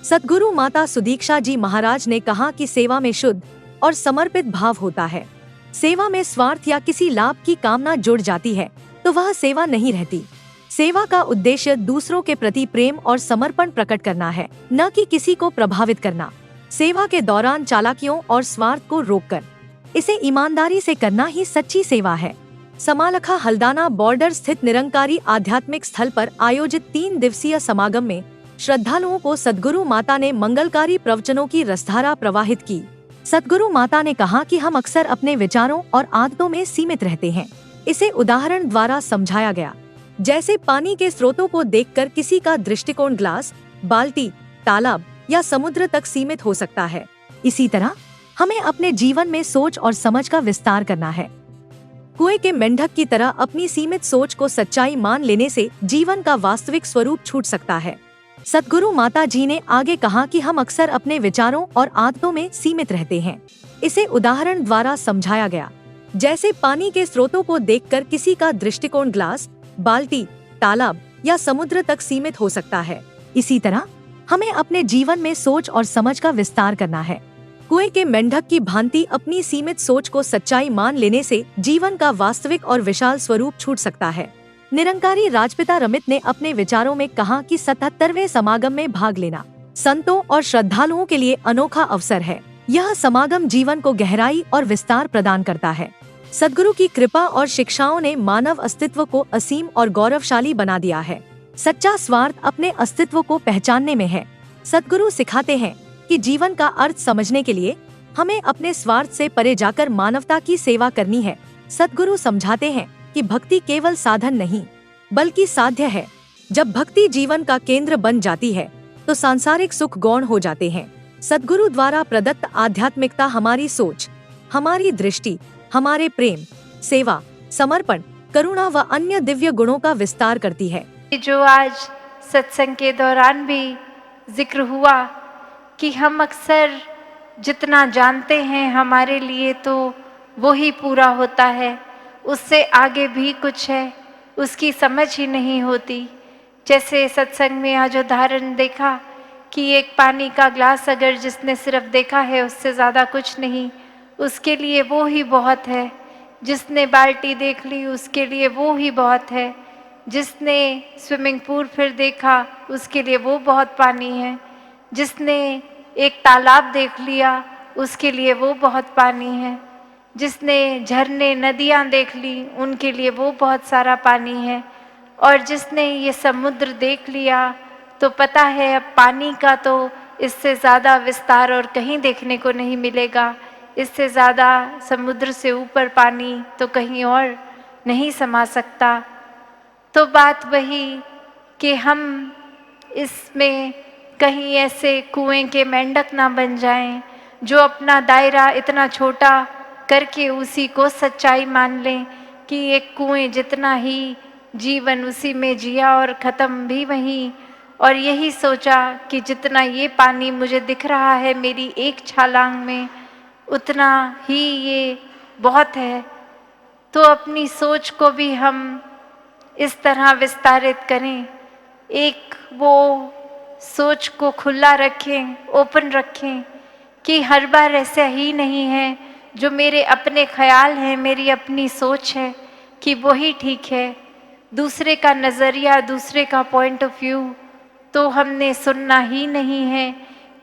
सद्गुरु माता सुदीक्षा जी महाराज ने कहा कि सेवा में शुद्ध और समर्पित भाव होता है। सेवा में स्वार्थ या किसी लाभ की कामना जुड़ जाती है तो वह सेवा नहीं रहती। सेवा का उद्देश्य दूसरों के प्रति प्रेम और समर्पण प्रकट करना है, न कि किसी को प्रभावित करना। सेवा के दौरान चालाकियों और स्वार्थ को रोककर इसे ईमानदारी से करना ही सच्ची सेवा है। समालखा हल्दाना बॉर्डर स्थित निरंकारी आध्यात्मिक स्थल पर आयोजित 3 दिवसीय समागम में श्रद्धालुओं को सद्गुरु माता ने मंगलकारी प्रवचनों की रसधारा प्रवाहित की। सद्गुरु माता ने कहा कि हम अक्सर अपने विचारों और आदतों में सीमित रहते हैं। इसे उदाहरण द्वारा समझाया गया, जैसे पानी के स्रोतों को देखकर किसी का दृष्टिकोण ग्लास, बाल्टी, तालाब या समुद्र तक सीमित हो सकता है। इसी तरह हमें अपने जीवन में सोच और समझ का विस्तार करना है। कुएं के मेंढक की तरह अपनी सीमित सोच को सच्चाई मान लेने से जीवन का वास्तविक स्वरूप छूट सकता है। सद्गुरु माता जी ने आगे कहा कि हम अक्सर अपने विचारों और आदतों में सीमित रहते हैं। इसे उदाहरण द्वारा समझाया गया, जैसे पानी के स्रोतों को देखकर किसी का दृष्टिकोण ग्लास, बाल्टी, तालाब या समुद्र तक सीमित हो सकता है। इसी तरह हमें अपने जीवन में सोच और समझ का विस्तार करना है। कुएं के मेंढक की भांति अपनी सीमित सोच को सच्चाई मान लेने से जीवन का वास्तविक और विशाल स्वरूप छूट सकता है। निरंकारी राजपिता रमित ने अपने विचारों में कहा कि 77वें समागम में भाग लेना संतों और श्रद्धालुओं के लिए अनोखा अवसर है। यह समागम जीवन को गहराई और विस्तार प्रदान करता है। सद्गुरु की कृपा और शिक्षाओं ने मानव अस्तित्व को असीम और गौरवशाली बना दिया है। सच्चा स्वार्थ अपने अस्तित्व को पहचानने में है। सद्गुरु सिखाते हैं कि जीवन का अर्थ समझने के लिए हमें अपने स्वार्थ से परे जाकर मानवता की सेवा करनी है। सद्गुरु समझाते हैं कि भक्ति केवल साधन नहीं बल्कि साध्य है। जब भक्ति जीवन का केंद्र बन जाती है तो सांसारिक सुख गौण हो जाते हैं। सद्गुरु द्वारा प्रदत्त आध्यात्मिकता हमारी सोच, हमारी दृष्टि, हमारे प्रेम, सेवा, समर्पण, करुणा व अन्य दिव्य गुणों का विस्तार करती है। जो आज सत्संग के दौरान भी जिक्र हुआ कि हम अक्सर जितना जानते हैं हमारे लिए तो वो ही पूरा होता है, उससे आगे भी कुछ है उसकी समझ ही नहीं होती। जैसे सत्संग में आज उदाहरण देखा कि एक पानी का ग्लास अगर जिसने सिर्फ देखा है उससे ज़्यादा कुछ नहीं, उसके लिए वो ही बहुत है। जिसने बाल्टी देख ली उसके लिए वो ही बहुत है। जिसने स्विमिंग पूल फिर देखा उसके लिए वो बहुत पानी है। जिसने एक तालाब देख लिया उसके लिए वो बहुत पानी है। जिसने झरने नदियाँ देख ली उनके लिए वो बहुत सारा पानी है। और जिसने ये समुद्र देख लिया तो पता है अब पानी का तो इससे ज़्यादा विस्तार और कहीं देखने को नहीं मिलेगा। इससे ज़्यादा समुद्र से ऊपर पानी तो कहीं और नहीं समा सकता। तो बात वही कि हम इसमें कहीं ऐसे कुएं के मेंढक ना बन जाएं जो अपना दायरा इतना छोटा करके उसी को सच्चाई मान लें कि एक कुएं जितना ही जीवन उसी में जिया और ख़त्म भी वहीं, और यही सोचा कि जितना ये पानी मुझे दिख रहा है मेरी एक छलांग में उतना ही ये बहुत है। तो अपनी सोच को भी हम इस तरह विस्तारित करें, एक वो सोच को खुला रखें, ओपन रखें कि हर बार ऐसा ही नहीं है जो मेरे अपने ख्याल हैं, मेरी अपनी सोच है कि वही ठीक है। दूसरे का नज़रिया, दूसरे का पॉइंट ऑफ व्यू तो हमने सुनना ही नहीं है,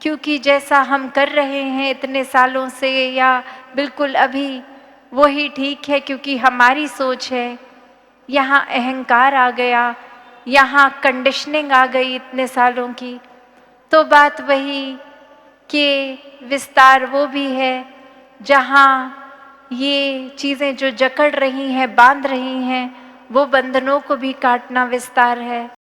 क्योंकि जैसा हम कर रहे हैं इतने सालों से या बिल्कुल अभी वही ठीक है, क्योंकि हमारी सोच है। यहाँ अहंकार आ गया, यहाँ कंडीशनिंग आ गई इतने सालों की। तो बात वही कि विस्तार वो भी है जहाँ ये चीज़ें जो जकड़ रही हैं, बांध रही हैं, वो बंधनों को भी काटना विस्तार है।